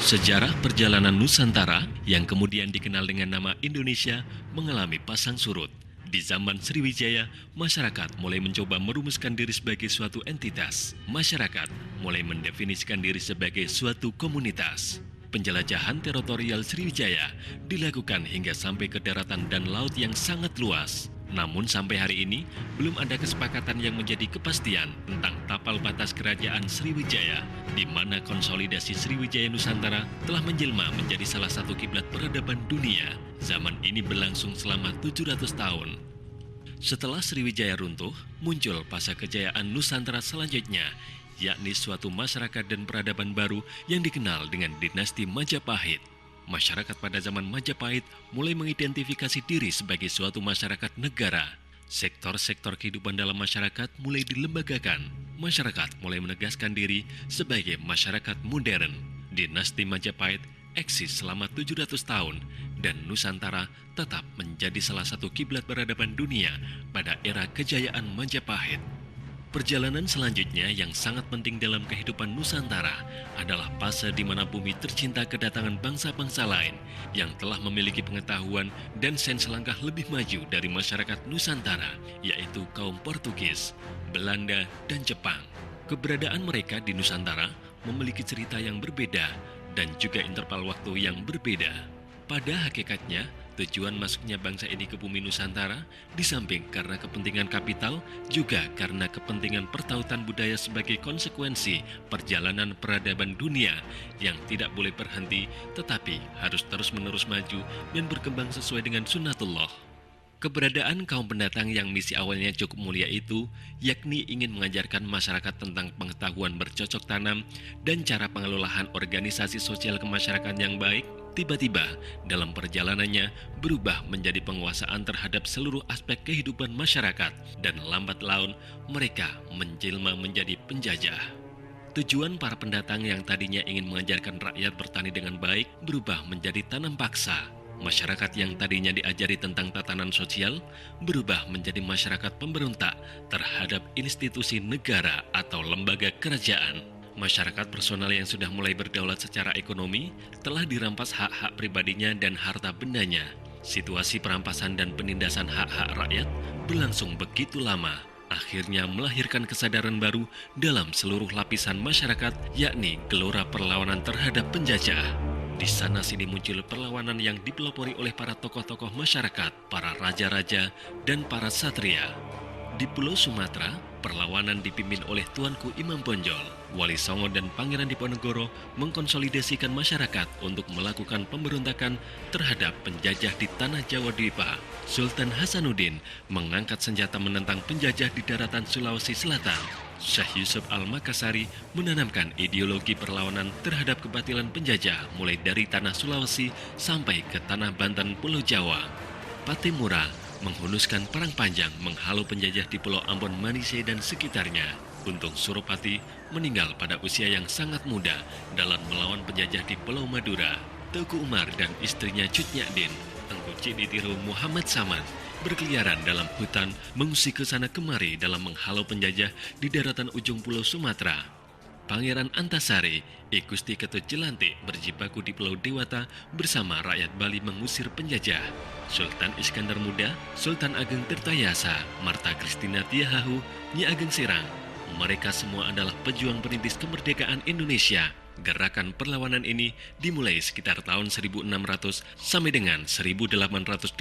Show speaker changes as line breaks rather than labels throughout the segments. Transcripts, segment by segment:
Sejarah perjalanan Nusantara yang kemudian dikenal dengan nama Indonesia mengalami pasang surut. Di zaman Sriwijaya, masyarakat mulai mencoba merumuskan diri sebagai suatu entitas. Masyarakat mulai mendefinisikan diri sebagai suatu komunitas. Penjelajahan teritorial Sriwijaya dilakukan hingga sampai ke daratan dan laut yang sangat luas. Namun sampai hari ini, belum ada kesepakatan yang menjadi kepastian tentang tapal batas kerajaan Sriwijaya, di mana konsolidasi Sriwijaya Nusantara telah menjelma menjadi salah satu kiblat peradaban dunia. Zaman ini berlangsung selama 700 tahun. Setelah Sriwijaya runtuh, muncul fase kejayaan Nusantara selanjutnya, yakni suatu masyarakat dan peradaban baru yang dikenal dengan dinasti Majapahit. Masyarakat pada zaman Majapahit mulai mengidentifikasi diri sebagai suatu masyarakat negara. Sektor-sektor kehidupan dalam masyarakat mulai dilembagakan. Masyarakat mulai menegaskan diri sebagai masyarakat modern. Dinasti Majapahit eksis selama 700 tahun dan Nusantara tetap menjadi salah satu kiblat peradaban dunia pada era kejayaan Majapahit. Perjalanan selanjutnya yang sangat penting dalam kehidupan Nusantara adalah fase di mana bumi tercinta kedatangan bangsa-bangsa lain yang telah memiliki pengetahuan dan sains langkah lebih maju dari masyarakat Nusantara, yaitu kaum Portugis, Belanda, dan Jepang. Keberadaan mereka di Nusantara memiliki cerita yang berbeda dan juga interval waktu yang berbeda. Pada hakikatnya, tujuan masuknya bangsa ini ke bumi Nusantara, di samping karena kepentingan kapital, juga karena kepentingan pertautan budaya sebagai konsekuensi perjalanan peradaban dunia yang tidak boleh berhenti, tetapi harus terus-menerus maju dan berkembang sesuai dengan sunnatullah. Keberadaan kaum pendatang yang misi awalnya cukup mulia itu, yakni ingin mengajarkan masyarakat tentang pengetahuan bercocok tanam dan cara pengelolaan organisasi sosial kemasyarakatan yang baik, tiba-tiba dalam perjalanannya berubah menjadi penguasaan terhadap seluruh aspek kehidupan masyarakat dan lambat laun mereka menjelma menjadi penjajah. Tujuan para pendatang yang tadinya ingin mengajarkan rakyat bertani dengan baik berubah menjadi tanam paksa. Masyarakat yang tadinya diajari tentang tatanan sosial berubah menjadi masyarakat pemberontak terhadap institusi negara atau lembaga kerajaan. Masyarakat personal yang sudah mulai berdaulat secara ekonomi telah dirampas hak-hak pribadinya dan harta bendanya. Situasi perampasan dan penindasan hak-hak rakyat berlangsung begitu lama, akhirnya melahirkan kesadaran baru dalam seluruh lapisan masyarakat, yakni gelora perlawanan terhadap penjajah. Di sana sini muncul perlawanan yang dipelopori oleh para tokoh-tokoh masyarakat, para raja-raja, dan para satria. Di Pulau Sumatera, perlawanan dipimpin oleh Tuanku Imam Bonjol, Wali Songo dan Pangeran Diponegoro mengkonsolidasikan masyarakat untuk melakukan pemberontakan terhadap penjajah di tanah Jawa Dwipa. Sultan Hasanuddin mengangkat senjata menentang penjajah di daratan Sulawesi Selatan. Syekh Yusuf Al-Makassari menanamkan ideologi perlawanan terhadap kebatilan penjajah mulai dari tanah Sulawesi sampai ke tanah Banten Pulau Jawa. Patimura menghunuskan perang panjang menghalau penjajah di Pulau Ambon Manise dan sekitarnya. Untung Suropati meninggal pada usia yang sangat muda dalam melawan penjajah di Pulau Madura. Teuku Umar dan istrinya Cut Nyadin, Tengku Ciditiru Muhammad Saman, berkeliaran dalam hutan mengusik ke sana kemari dalam menghalau penjajah di daratan ujung Pulau Sumatera. Pangeran Antasari, Gusti Ketut Jelantik berjibaku di Pulau Dewata bersama rakyat Bali mengusir penjajah. Sultan Iskandar Muda, Sultan Ageng Tirtayasa, Marta Kristina Tiahahu, Nyi Ageng Serang. Mereka semua adalah pejuang perintis kemerdekaan Indonesia. Gerakan perlawanan ini dimulai sekitar tahun 1600 sampai dengan 1880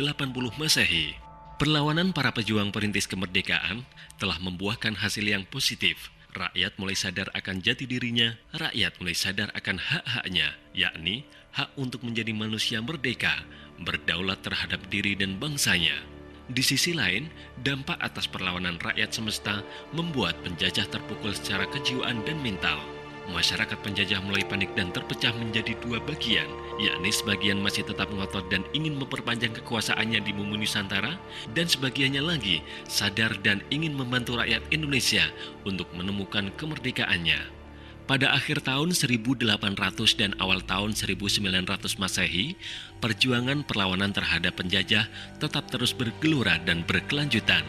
Masehi. Perlawanan para pejuang perintis kemerdekaan telah membuahkan hasil yang positif. Rakyat mulai sadar akan jati dirinya, rakyat mulai sadar akan hak-haknya, yakni hak untuk menjadi manusia merdeka, berdaulat terhadap diri dan bangsanya. Di sisi lain, dampak atas perlawanan rakyat semesta membuat penjajah terpukul secara kejiwaan dan mental. Masyarakat penjajah mulai panik dan terpecah menjadi dua bagian, yakni sebagian masih tetap ngotot dan ingin memperpanjang kekuasaannya di bumi Nusantara, dan sebagiannya lagi sadar dan ingin membantu rakyat Indonesia untuk menemukan kemerdekaannya. Pada akhir tahun 1800 dan awal tahun 1900 Masehi, perjuangan perlawanan terhadap penjajah tetap terus bergelora dan berkelanjutan.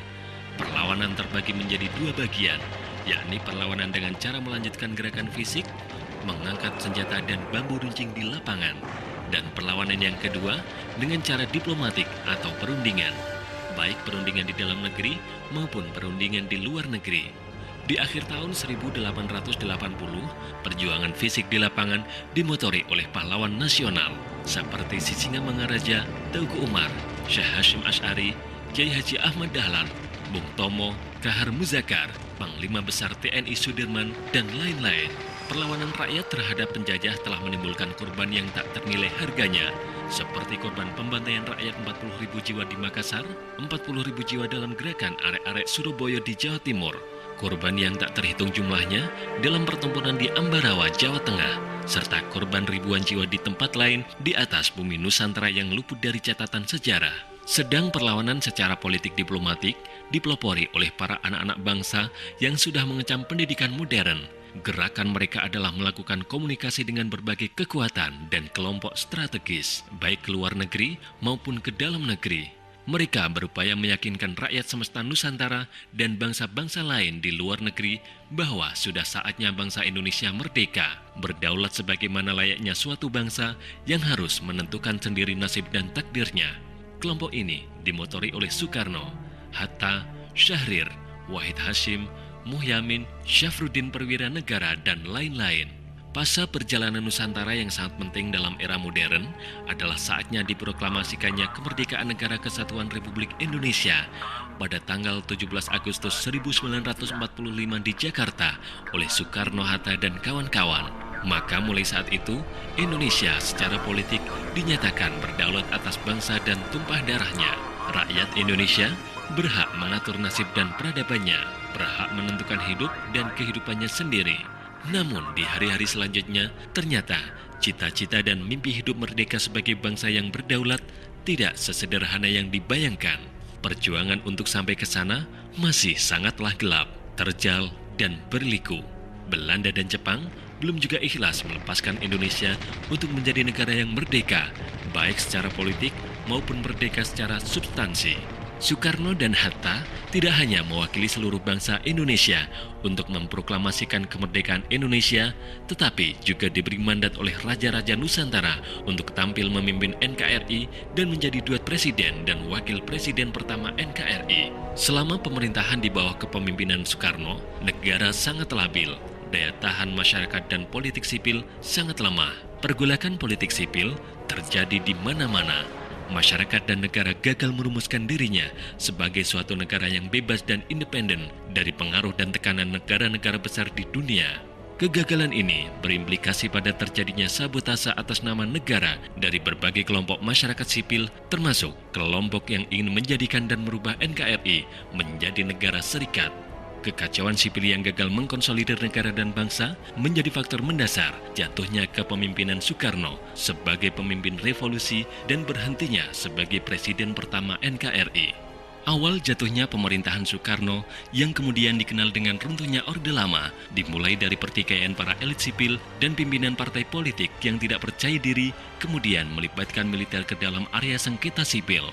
Perlawanan terbagi menjadi dua bagian, yakni perlawanan dengan cara melanjutkan gerakan fisik, mengangkat senjata dan bambu runcing di lapangan, dan perlawanan yang kedua dengan cara diplomatik atau perundingan, baik perundingan di dalam negeri maupun perundingan di luar negeri. Di akhir tahun 1880, perjuangan fisik di lapangan dimotori oleh pahlawan nasional seperti Sisingamangaraja, Teuku Umar, Syekh Hasyim Asy'ari, Kiai Haji Ahmad Dahlan, Bung Tomo, Kahar Muzakar, Panglima Besar TNI Sudirman, dan lain-lain. Perlawanan rakyat terhadap penjajah telah menimbulkan korban yang tak ternilai harganya, seperti korban pembantaian rakyat 40.000 jiwa di Makassar, 40.000 jiwa dalam gerakan arek-arek Surabaya di Jawa Timur, korban yang tak terhitung jumlahnya dalam pertempuran di Ambarawa, Jawa Tengah, serta korban ribuan jiwa di tempat lain di atas bumi Nusantara yang luput dari catatan sejarah. Sedang perlawanan secara politik diplomatik dipelopori oleh para anak-anak bangsa yang sudah mengecam pendidikan modern. Gerakan mereka adalah melakukan komunikasi dengan berbagai kekuatan dan kelompok strategis, baik ke luar negeri maupun ke dalam negeri. Mereka berupaya meyakinkan rakyat semesta Nusantara dan bangsa-bangsa lain di luar negeri bahwa sudah saatnya bangsa Indonesia merdeka, berdaulat sebagaimana layaknya suatu bangsa yang harus menentukan sendiri nasib dan takdirnya. Kelompok ini dimotori oleh Soekarno, Hatta, Syahrir, Wahid Hasyim, Muhyamin, Syafruddin Perwira Negara, dan lain-lain. Fase perjalanan Nusantara yang sangat penting dalam era modern adalah saatnya diproklamasikannya kemerdekaan Negara Kesatuan Republik Indonesia pada tanggal 17 Agustus 1945 di Jakarta oleh Soekarno-Hatta dan kawan-kawan. Maka mulai saat itu, Indonesia secara politik dinyatakan berdaulat atas bangsa dan tumpah darahnya. Rakyat Indonesia berhak mengatur nasib dan peradabannya, berhak menentukan hidup dan kehidupannya sendiri. Namun di hari-hari selanjutnya, ternyata cita-cita dan mimpi hidup merdeka sebagai bangsa yang berdaulat tidak sesederhana yang dibayangkan. Perjuangan untuk sampai ke sana masih sangatlah gelap, terjal, dan berliku. Belanda dan Jepang belum juga ikhlas melepaskan Indonesia untuk menjadi negara yang merdeka, baik secara politik maupun merdeka secara substansi. Soekarno dan Hatta tidak hanya mewakili seluruh bangsa Indonesia untuk memproklamasikan kemerdekaan Indonesia, tetapi juga diberi mandat oleh Raja-Raja Nusantara untuk tampil memimpin NKRI dan menjadi duet presiden dan wakil presiden pertama NKRI. Selama pemerintahan di bawah kepemimpinan Soekarno, negara sangat labil, daya tahan masyarakat dan politik sipil sangat lemah. Pergolakan politik sipil terjadi di mana-mana. Masyarakat dan negara gagal merumuskan dirinya sebagai suatu negara yang bebas dan independen dari pengaruh dan tekanan negara-negara besar di dunia. Kegagalan ini berimplikasi pada terjadinya sabotase atas nama negara dari berbagai kelompok masyarakat sipil, termasuk kelompok yang ingin menjadikan dan merubah NKRI menjadi negara serikat. Kekacauan sipil yang gagal mengkonsolidir negara dan bangsa menjadi faktor mendasar jatuhnya kepemimpinan Soekarno sebagai pemimpin revolusi dan berhentinya sebagai presiden pertama NKRI. Awal jatuhnya pemerintahan Soekarno yang kemudian dikenal dengan runtuhnya Orde Lama dimulai dari pertikaian para elit sipil dan pimpinan partai politik yang tidak percaya diri, kemudian melibatkan militer ke dalam area sengketa sipil.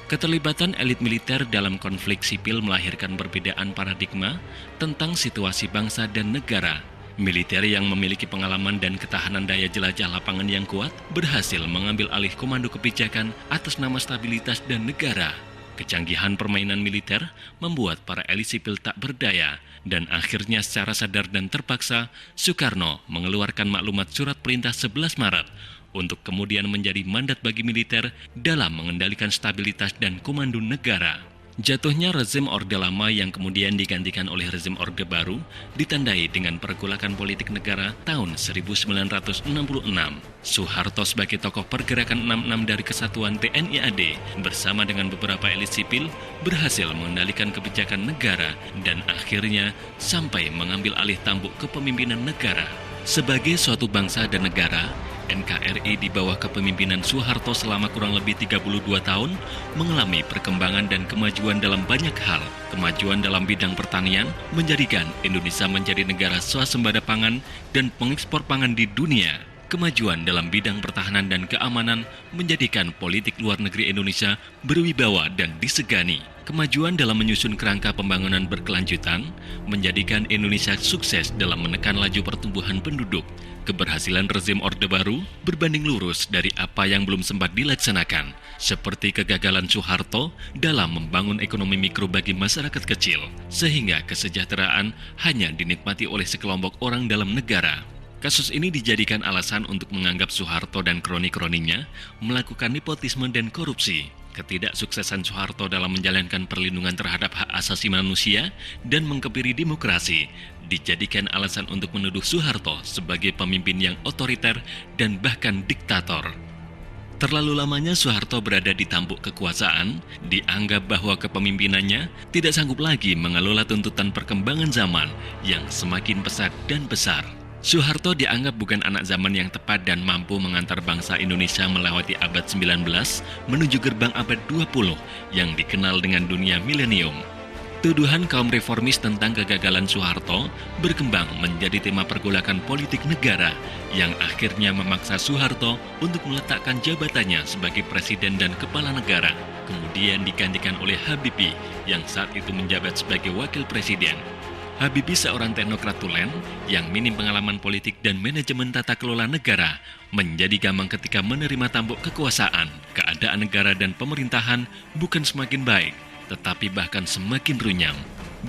Keterlibatan elit militer dalam konflik sipil melahirkan perbedaan paradigma tentang situasi bangsa dan negara. Militer yang memiliki pengalaman dan ketahanan daya jelajah lapangan yang kuat berhasil mengambil alih komando kebijakan atas nama stabilitas dan negara. Kecanggihan permainan militer membuat para elit sipil tak berdaya, dan akhirnya secara sadar dan terpaksa Soekarno mengeluarkan maklumat Surat Perintah 11 Maret untuk kemudian menjadi mandat bagi militer dalam mengendalikan stabilitas dan komando negara. Jatuhnya rezim Orde Lama yang kemudian digantikan oleh rezim Orde Baru ditandai dengan pergolakan politik negara tahun 1966. Soeharto sebagai tokoh pergerakan 66 dari Kesatuan TNI AD bersama dengan beberapa elit sipil berhasil mengendalikan kebijakan negara dan akhirnya sampai mengambil alih tampuk kepemimpinan negara. Sebagai suatu bangsa dan negara, NKRI di bawah kepemimpinan Soeharto selama kurang lebih 32 tahun mengalami perkembangan dan kemajuan dalam banyak hal. Kemajuan dalam bidang pertanian menjadikan Indonesia menjadi negara swasembada pangan dan pengekspor pangan di dunia. Kemajuan dalam bidang pertahanan dan keamanan menjadikan politik luar negeri Indonesia berwibawa dan disegani. Kemajuan dalam menyusun kerangka pembangunan berkelanjutan menjadikan Indonesia sukses dalam menekan laju pertumbuhan penduduk. Keberhasilan rezim Orde Baru berbanding lurus dari apa yang belum sempat dilaksanakan, seperti kegagalan Soeharto dalam membangun ekonomi mikro bagi masyarakat kecil, sehingga kesejahteraan hanya dinikmati oleh sekelompok orang dalam negara. Kasus ini dijadikan alasan untuk menganggap Soeharto dan kroni-kroninya melakukan nepotisme dan korupsi. Ketidaksuksesan Soeharto dalam menjalankan perlindungan terhadap hak asasi manusia dan mengkebiri demokrasi dijadikan alasan untuk menuduh Soeharto sebagai pemimpin yang otoriter dan bahkan diktator. Terlalu lamanya Soeharto berada di tampuk kekuasaan, dianggap bahwa kepemimpinannya tidak sanggup lagi mengelola tuntutan perkembangan zaman yang semakin pesat dan besar. Soeharto dianggap bukan anak zaman yang tepat dan mampu mengantar bangsa Indonesia melewati abad 19 menuju gerbang abad 20 yang dikenal dengan dunia milenium. Tuduhan kaum reformis tentang kegagalan Soeharto berkembang menjadi tema pergolakan politik negara yang akhirnya memaksa Soeharto untuk meletakkan jabatannya sebagai presiden dan kepala negara, kemudian digantikan oleh Habibie yang saat itu menjabat sebagai wakil presiden. Habibie seorang teknokrat tulen yang minim pengalaman politik dan manajemen tata kelola negara menjadi gamang ketika menerima tampuk kekuasaan. Keadaan negara dan pemerintahan bukan semakin baik, tetapi bahkan semakin runyam.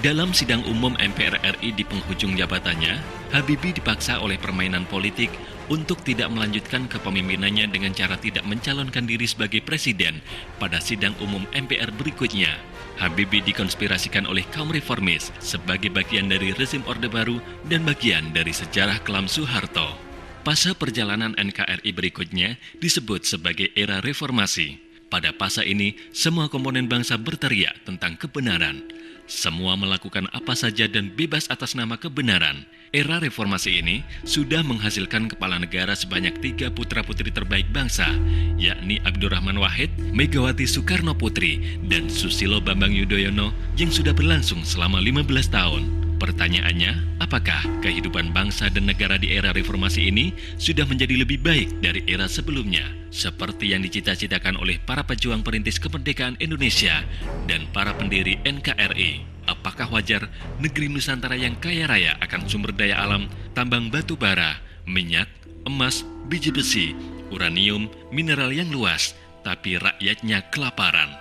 Dalam sidang umum MPR RI di penghujung jabatannya, Habibie dipaksa oleh permainan politik untuk tidak melanjutkan kepemimpinannya dengan cara tidak mencalonkan diri sebagai presiden pada sidang umum MPR berikutnya. Habibie dikonspirasikan oleh kaum reformis sebagai bagian dari rezim Orde Baru dan bagian dari sejarah kelam Soeharto. Fase perjalanan NKRI berikutnya disebut sebagai era reformasi. Pada fase ini, semua komponen bangsa berteriak tentang kebenaran. Semua melakukan apa saja dan bebas atas nama kebenaran. Era reformasi ini sudah menghasilkan kepala negara sebanyak 3 putra-putri terbaik bangsa, yakni Abdurrahman Wahid, Megawati Soekarno Putri, dan Susilo Bambang Yudhoyono yang sudah berlangsung selama 15 tahun. Pertanyaannya, apakah kehidupan bangsa dan negara di era reformasi ini sudah menjadi lebih baik dari era sebelumnya? Seperti yang dicita-citakan oleh para pejuang perintis kemerdekaan Indonesia dan para pendiri NKRI. Apakah wajar negeri Nusantara yang kaya raya akan sumber daya alam, tambang batu bara, minyak, emas, biji besi, uranium, mineral yang luas, tapi rakyatnya kelaparan?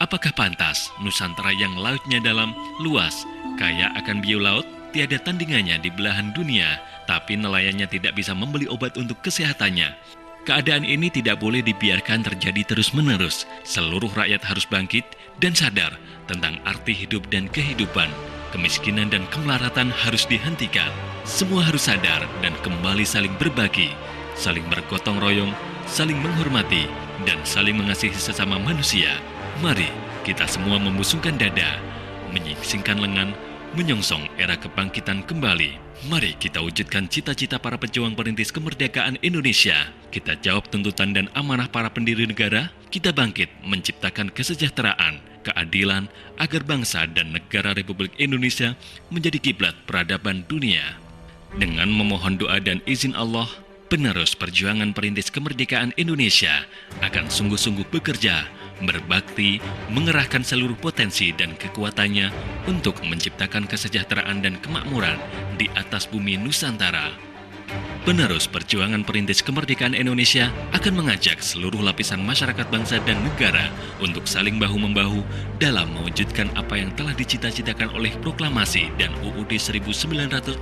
Apakah pantas Nusantara yang lautnya dalam, luas, kaya akan bio laut, tiada tandingannya di belahan dunia, tapi nelayannya tidak bisa membeli obat untuk kesehatannya? Keadaan ini tidak boleh dibiarkan terjadi terus-menerus. Seluruh rakyat harus bangkit dan sadar tentang arti hidup dan kehidupan. Kemiskinan dan kemelaratan harus dihentikan. Semua harus sadar dan kembali saling berbagi, saling bergotong royong, saling menghormati, dan saling mengasihi sesama manusia. Mari kita semua membusungkan dada, menyingsingkan lengan, menyongsong era kebangkitan kembali. Mari kita wujudkan cita-cita para pejuang perintis kemerdekaan Indonesia. Kita jawab tuntutan dan amanah para pendiri negara. Kita bangkit menciptakan kesejahteraan, keadilan, agar bangsa dan negara Republik Indonesia menjadi kiblat peradaban dunia. Dengan memohon doa dan izin Allah, penerus perjuangan perintis kemerdekaan Indonesia akan sungguh-sungguh bekerja, berbakti, mengerahkan seluruh potensi dan kekuatannya untuk menciptakan kesejahteraan dan kemakmuran di atas bumi Nusantara. Penerus perjuangan perintis kemerdekaan Indonesia akan mengajak seluruh lapisan masyarakat bangsa dan negara untuk saling bahu-membahu dalam mewujudkan apa yang telah dicita-citakan oleh proklamasi dan UUD 1945.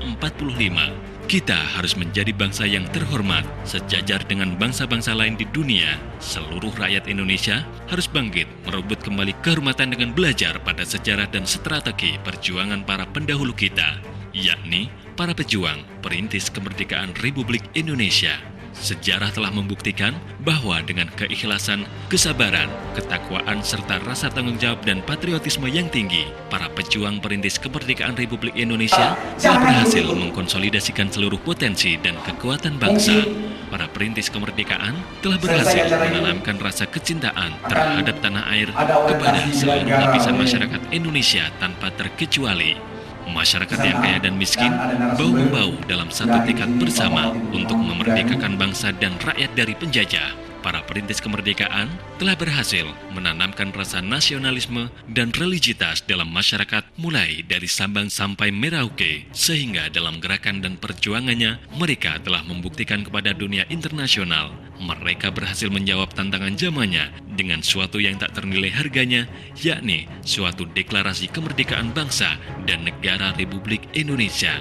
Kita harus menjadi bangsa yang terhormat, sejajar dengan bangsa-bangsa lain di dunia. Seluruh rakyat Indonesia harus bangkit, merebut kembali kehormatan dengan belajar pada sejarah dan strategi perjuangan para pendahulu kita, yakni para pejuang perintis kemerdekaan Republik Indonesia. Sejarah telah membuktikan bahwa dengan keikhlasan, kesabaran, ketakwaan, serta rasa tanggung jawab dan patriotisme yang tinggi, para pejuang perintis kemerdekaan Republik Indonesia telah berhasil mengkonsolidasikan seluruh potensi dan kekuatan bangsa. Para perintis kemerdekaan telah berhasil menanamkan rasa kecintaan terhadap tanah air kepada seluruh lapisan masyarakat Indonesia tanpa terkecuali. Masyarakat yang kaya dan miskin bahu-membahu dalam satu tekad bersama untuk memerdekakan bangsa dan rakyat dari penjajah. Para perintis kemerdekaan telah berhasil menanamkan rasa nasionalisme dan religitas dalam masyarakat mulai dari Sabang sampai Merauke, sehingga dalam gerakan dan perjuangannya mereka telah membuktikan kepada dunia internasional mereka berhasil menjawab tantangan zamannya dengan suatu yang tak ternilai harganya, yakni suatu deklarasi kemerdekaan bangsa dan negara Republik Indonesia.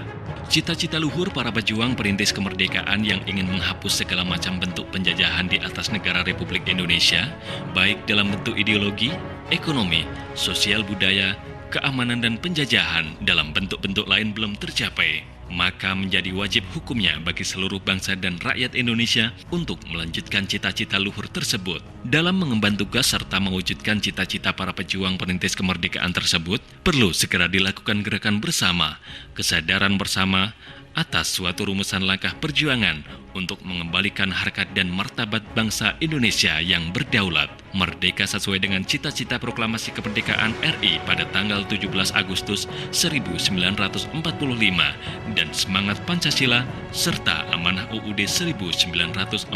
Cita-cita luhur para pejuang perintis kemerdekaan yang ingin menghapus segala macam bentuk penjajahan di atas negara Republik Indonesia, baik dalam bentuk ideologi, ekonomi, sosial budaya, keamanan dan penjajahan dalam bentuk-bentuk lain belum tercapai, maka menjadi wajib hukumnya bagi seluruh bangsa dan rakyat Indonesia untuk melanjutkan cita-cita luhur tersebut. Dalam mengemban tugas serta mewujudkan cita-cita para pejuang perintis kemerdekaan tersebut, perlu segera dilakukan gerakan bersama, kesadaran bersama atas suatu rumusan langkah perjuangan untuk mengembalikan harkat dan martabat bangsa Indonesia yang berdaulat, merdeka sesuai dengan cita-cita proklamasi kemerdekaan RI pada tanggal 17 Agustus 1945 dan semangat Pancasila serta amanah UUD 1945.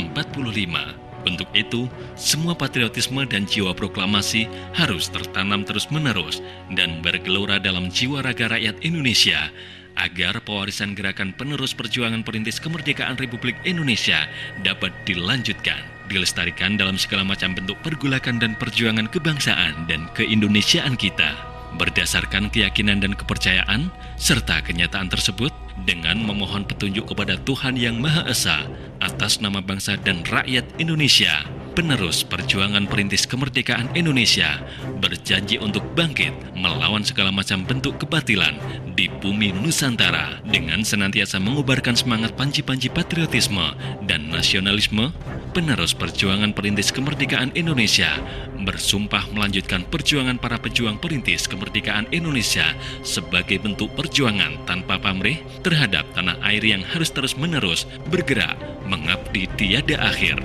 Untuk itu, semua patriotisme dan jiwa proklamasi harus tertanam terus-menerus dan bergelora dalam jiwa raga rakyat Indonesia, agar pewarisan gerakan penerus perjuangan perintis kemerdekaan Republik Indonesia dapat dilanjutkan, dilestarikan dalam segala macam bentuk pergulakan dan perjuangan kebangsaan dan keindonesiaan kita. Berdasarkan keyakinan dan kepercayaan, serta kenyataan tersebut, dengan memohon petunjuk kepada Tuhan Yang Maha Esa, atas nama bangsa dan rakyat Indonesia, penerus perjuangan perintis kemerdekaan Indonesia berjanji untuk bangkit melawan segala macam bentuk kebatilan di bumi Nusantara dengan senantiasa mengubarkan semangat panji-panji patriotisme dan nasionalisme. Penerus perjuangan perintis kemerdekaan Indonesia bersumpah melanjutkan perjuangan para pejuang perintis kemerdekaan Indonesia sebagai bentuk perjuangan tanpa pamrih terhadap tanah air yang harus terus-menerus bergerak mengabdi tiada akhir.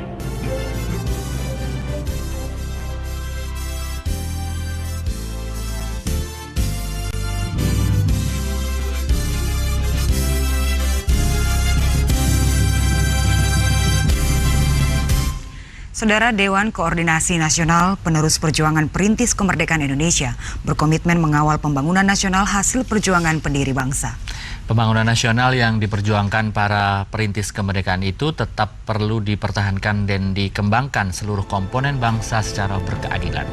Saudara, Dewan Koordinasi Nasional Penerus Perjuangan Perintis Kemerdekaan Indonesia berkomitmen mengawal pembangunan nasional hasil perjuangan pendiri bangsa.
Pembangunan nasional yang diperjuangkan para perintis kemerdekaan itu tetap perlu dipertahankan dan dikembangkan seluruh komponen bangsa secara berkeadilan.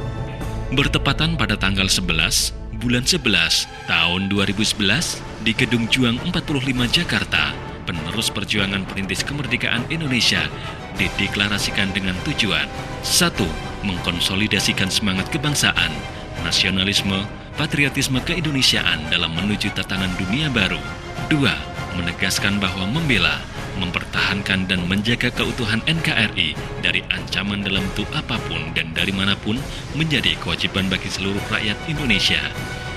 Bertepatan pada tanggal 11 bulan 11 tahun 2011 di Gedung Juang 45 Jakarta, penerus perjuangan perintis kemerdekaan Indonesia dideklarasikan dengan tujuan 1. Mengkonsolidasikan semangat kebangsaan, nasionalisme, patriotisme keindonesiaan dalam menuju tatanan dunia baru. 2. Menegaskan bahwa membela, mempertahankan dan menjaga keutuhan NKRI dari ancaman dalam bentuk apapun dan dari manapun menjadi kewajiban bagi seluruh rakyat Indonesia.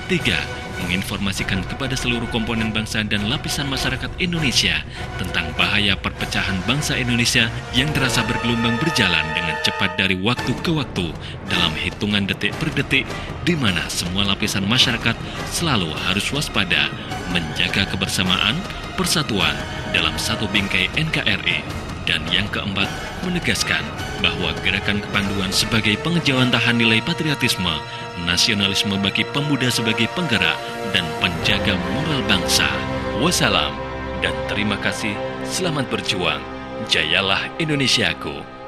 3. Menginformasikan kepada seluruh komponen bangsa dan lapisan masyarakat Indonesia tentang bahaya perpecahan bangsa Indonesia yang terasa bergelombang berjalan dengan cepat dari waktu ke waktu dalam hitungan detik per detik, di mana semua lapisan masyarakat selalu harus waspada, menjaga kebersamaan, persatuan dalam satu bingkai NKRI. Dan yang keempat, menegaskan bahwa gerakan kepanduan sebagai pengejawantahan nilai patriotisme, nasionalisme bagi pemuda sebagai penggerak dan penjaga moral bangsa. Wassalam dan terima kasih. Selamat berjuang, jayalah Indonesiaku.